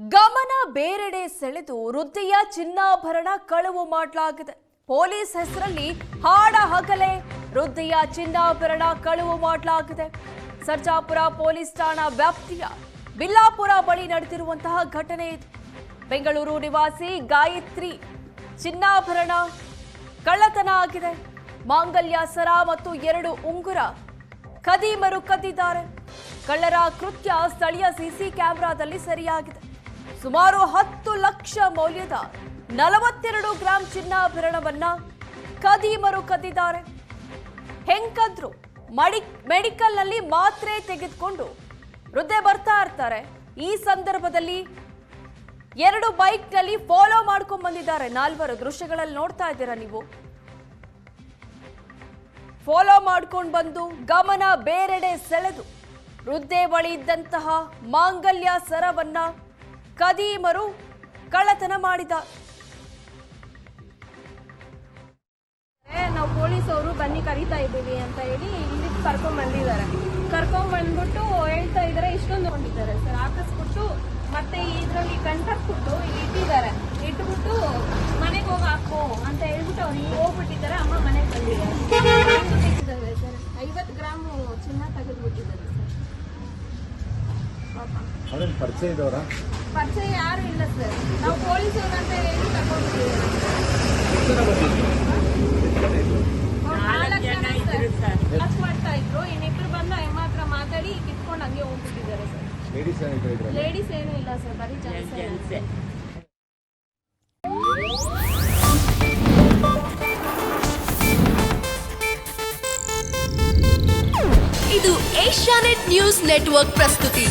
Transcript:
ಗಮನ ಬೇರೆಡೆ ಸೆಳೆದು ವೃದ್ಧೆಯ ಚಿನ್ನಾಭರಣ ಕಳವು ಮಾಡಲಾಗಿದೆ. ಪೊಲೀಸ್ ಹೆಸರಲ್ಲಿ ಹಾಡ ಹಗಲೇ ವೃದ್ಧೆಯ ಚಿನ್ನಾಭರಣ ಕಳವು ಮಾಡಲಾಗಿದೆ. ಸರ್ಜಾಪುರ ಪೊಲೀಸ್ ಠಾಣಾ ವ್ಯಾಪ್ತಿಯ ಬಿಲ್ಲಾಪುರ ಬಳಿ ನಡೆದಿರುವಂತಹ ಘಟನೆ ಇದು. ಬೆಂಗಳೂರು ನಿವಾಸಿ ಗಾಯತ್ರಿ ಚಿನ್ನಾಭರಣ ಕಳ್ಳತನ ಆಗಿದೆ. ಮಾಂಗಲ್ಯ ಸರ ಮತ್ತು 2 ಉಂಗುರ ಖದೀಮರು ಕದ್ದಿದ್ದಾರೆ. ಕಳ್ಳರ ಕೃತ್ಯ ಸ್ಥಳೀಯ ಸಿಸಿ ಕ್ಯಾಮೆರಾದಲ್ಲಿ ಸೆರೆಯಾಗಿದೆ. ಸುಮಾರು 10 ಲಕ್ಷ ಮೌಲ್ಯದ 42 ಗ್ರಾಂ ಚಿನ್ನಾಭರಣವನ್ನ ಖದೀಮರು ಕದ್ದಿದ್ದಾರೆ. ಹೆಂಕದ್ರು ಮೆಡಿಕಲ್ ನಲ್ಲಿ ಮಾತ್ರೆ ತೆಗೆದುಕೊಂಡು ವೃದ್ಧೆ ಬರ್ತಾ ಇರ್ತಾರೆ. ಈ ಸಂದರ್ಭದಲ್ಲಿ 2 ಬೈಕ್ ನಲ್ಲಿ ಫಾಲೋ ಮಾಡ್ಕೊಂಡು ಬಂದಿದ್ದಾರೆ. 4 ದೃಶ್ಯಗಳಲ್ಲಿ ನೋಡ್ತಾ ಇದ್ದೀರಾ ನೀವು. ಫಾಲೋ ಮಾಡ್ಕೊಂಡು ಬಂದು ಗಮನ ಬೇರೆಡೆ ಸೆಳೆದು ವೃದ್ಧೆ ಬಳಿ ಇದ್ದಂತಹ ಮಾಂಗಲ್ಯ ಸರವನ್ನ ಖದೀಮರು ಕಳ್ಳತನ ಮಾಡಿದ್ದಾರೆ. ನಾವು ಪೊಲೀಸ್ ಅವರು ಬನ್ನಿ ಕರೀತಾ ಇದ್ದೀವಿ ಅಂತ ಹೇಳಿ ಇಲ್ಲಿ ಕರ್ಕೊಂಡ್ ಬಂದಿದ್ದಾರೆ. ಕರ್ಕೊಂಡ್ ಬಂದ್ಬಿಟ್ಟು ಹೇಳ್ತಾ ಇದಾರೆ ಇಷ್ಟೊಂದು ಕೊಂಡಿದ್ದಾರೆ ಸರ್. ಹಾಕಿಸ್ಬಿಟ್ಟು ಮತ್ತೆ ಇದರಲ್ಲಿ ಗಂಟಾಕ್ಬಿಟ್ಟು ಇಲ್ಲಿ ಇಟ್ಟಿದ್ದಾರೆ. ಇಟ್ಬಿಟ್ಟು ಮನೆಗೆ ಹೋಗಿ ಹಾಕು ಅಂತ ಹೇಳ್ಬಿಟ್ಟು ಅವ್ರಿಗೆ ಹೋಗ್ಬಿಟ್ಟಿದ್ದಾರೆ. ಅಮ್ಮ ಮನೆಗೆ ಬಂದಿದ್ದಾರೆ ಸರ್. 50 ಗ್ರಾಮ್ ಚಿನ್ನ ತೆಗೆದ್ಬಿಟ್ಟಿದ್ದಾರೆ ಸರ್. ಪರಿಚಯ ಯಾರು ಇಲ್ಲ ಸರ್. ನಾವು ಪೊಲೀಸ್ ಅವರು ಅಂತ ಹೇಳಿ ತಗೊಂಡಿದ್ದೀವಿ. 4 ಜನ ಮಾಡ್ತಾ ಇದ್ರು. ಇನ್ನಿಬ್ರು ಬಂದು ಅಮ್ಮ ಹತ್ರ ಮಾತಾಡಿ ಕಿತ್ಕೊಂಡು ಹಂಗೆ ಹೋಗ್ಬಿಟ್ಟಿದ್ದಾರೆ ಸರ್. ಲೇಡೀಸ್ ಏನು ಇಲ್ಲ ಸರ್, ಬರೀ ಜೆಂಟ್ಸ್. ಇದು ಏಷ್ಯಾನೆಟ್ ನ್ಯೂಸ್ ನೆಟ್ವರ್ಕ್ ಪ್ರಸ್ತುತಿ.